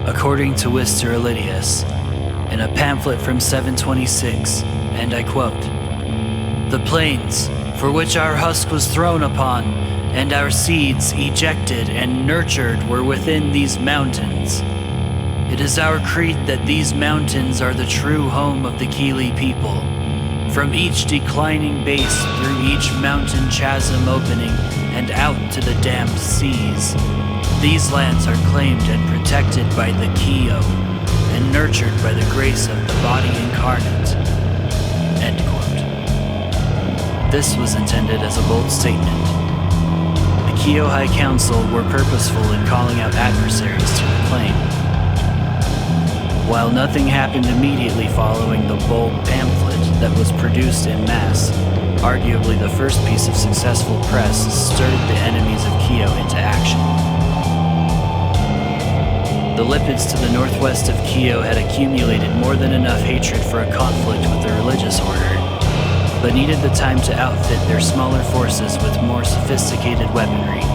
according to Wister Oledias, in a pamphlet from 726, and I quote, "The plains, for which our husk was thrown upon, and our seeds ejected and nurtured were within these mountains. It is our creed that these mountains are the true home of the Qyo people. From each declining base through each mountain chasm opening and out to the dammed seas, these lands are claimed and protected by the Qyo and nurtured by the grace of the body incarnate." End quote. This was intended as a bold statement. The Qyo High Council were purposeful in calling out adversaries to the claim. While nothing happened immediately following the bold pamphlet that was produced en masse, arguably the first piece of successful press stirred the enemies of Qyo into action. The Lipids to the northwest of Qyo had accumulated more than enough hatred for a conflict with the religious order, but needed the time to outfit their smaller forces with more sophisticated weaponry.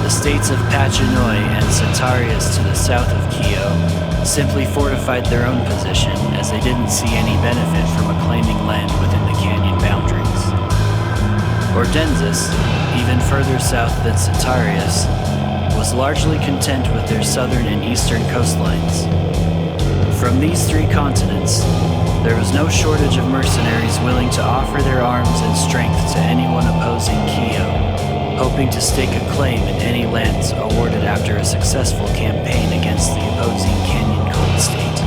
The states of Pachinoi and Satarius to the south of Qyo simply fortified their own position, as they didn't see any benefit from claiming land within the canyon boundaries. Ordensis, even further south than Satarius, was largely content with their southern and eastern coastlines. From these three continents, there was no shortage of mercenaries willing to offer their arms and strength to anyone opposing Qyo, hoping to stake a claim in any lands awarded after a successful campaign against the opposing Canyon Cold State.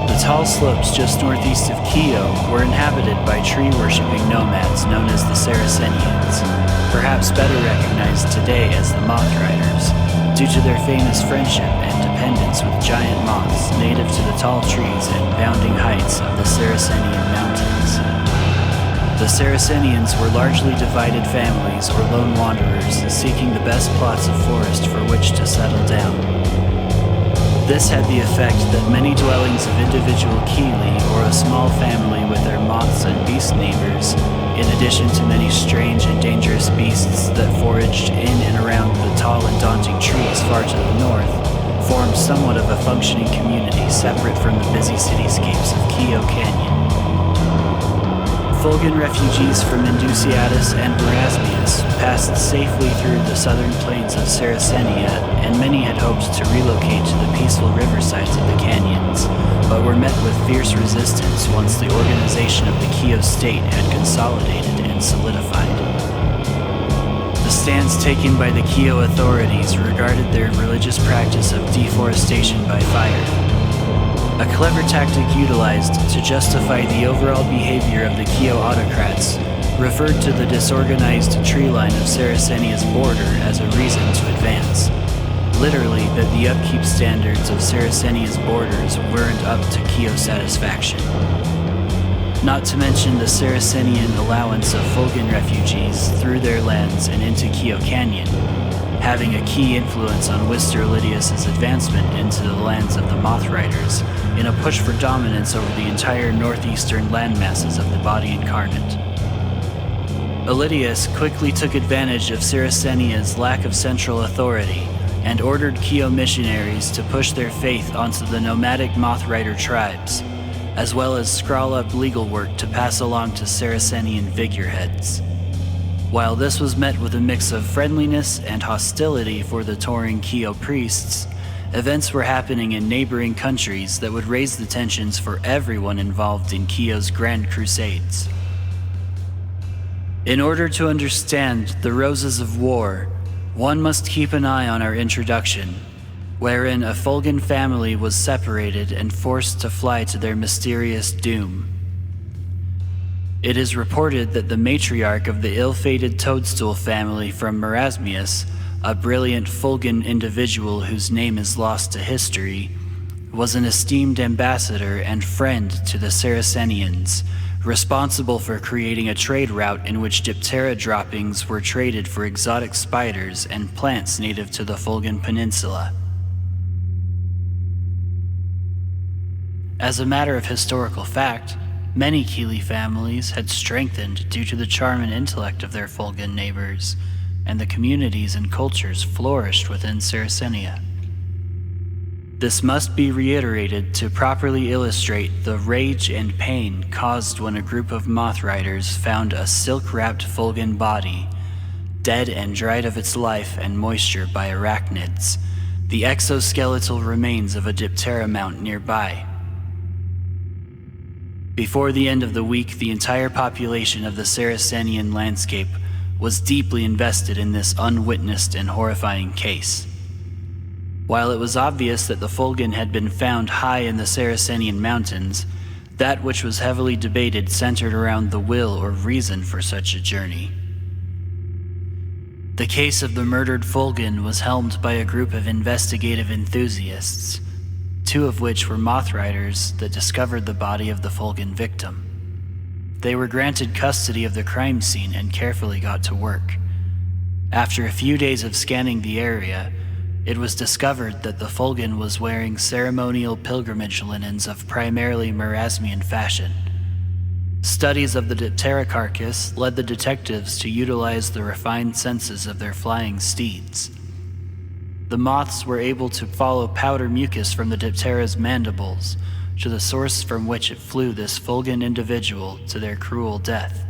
The tall slopes just northeast of Qyo were inhabited by tree-worshipping nomads known as the Sarracennians, perhaps better recognized today as the Moth Riders, due to their famous friendship and dependence with giant moths native to the tall trees and bounding heights of the Sarracennian mountains. The Sarracennians were largely divided families or lone wanderers seeking the best plots of forest for which to settle down. This had the effect that many dwellings of individual Qyo or a small family with their moths and beast neighbors, in addition to many strange and dangerous beasts that foraged in and around the tall and daunting trees far to the north, formed somewhat of a functioning community separate from the busy cityscapes of Qyo Canyon. Fulgen refugees from Indusiatis and Marasmius passed safely through the southern plains of Sarracennia, and many had hoped to relocate to the peaceful riversides of the canyons, but were met with fierce resistance once the organization of the Qyo state had consolidated and solidified. The stance taken by the Qyo authorities regarded their religious practice of deforestation by fire, a clever tactic utilized to justify the overall behavior of the Qyo autocrats, referred to the disorganized tree line of Sarracennia's border as a reason to advance. Literally, that the upkeep standards of Sarracennia's borders weren't up to Qyo satisfaction. Not to mention the Sarracennian allowance of Fulgen refugees through their lands and into Qyo Canyon, having a key influence on Wister Oledias' advancement into the lands of the Moth Riders in a push for dominance over the entire northeastern landmasses of the body incarnate. Oledias quickly took advantage of Sarracennia's lack of central authority and ordered Qyo missionaries to push their faith onto the nomadic Moth Rider tribes, as well as scrawl up legal work to pass along to Sarracennian figureheads. While this was met with a mix of friendliness and hostility for the touring Qyo priests, events were happening in neighboring countries that would raise the tensions for everyone involved in Qyo's grand crusades. In order to understand the roses of war, one must keep an eye on our introduction, wherein a Fulgen family was separated and forced to fly to their mysterious doom. It is reported that the matriarch of the ill-fated Toadstool family from Marasmius, a brilliant Fulgen individual whose name is lost to history, was an esteemed ambassador and friend to the Sarracennians, responsible for creating a trade route in which Diptera droppings were traded for exotic spiders and plants native to the Fulgen Peninsula. As a matter of historical fact, Many Keeley families had strengthened due to the charm and intellect of their Fulgen neighbors, and the communities and cultures flourished within Sarracennia. This must be reiterated to properly illustrate the rage and pain caused when a group of moth riders found a silk-wrapped Fulgen body, dead and dried of its life and moisture by arachnids, the exoskeletal remains of a diptera mount nearby. Before the end of the week, the entire population of the Sarracennian landscape was deeply invested in this unwitnessed and horrifying case. While it was obvious that the Fulgen had been found high in the Sarracennian mountains, that which was heavily debated centered around the will or reason for such a journey. The case of the murdered Fulgen was helmed by a group of investigative enthusiasts, two of which were moth riders that discovered the body of the Fulgen victim. They were granted custody of the crime scene and carefully got to work. After a few days of scanning the area, it was discovered that the Fulgen was wearing ceremonial pilgrimage linens of primarily Marasmian fashion. Studies of the diptera carcass led the detectives to utilize the refined senses of their flying steeds. The moths were able to follow powder mucus from the diptera's mandibles to the source from which it flew this Fulgen individual to their cruel death.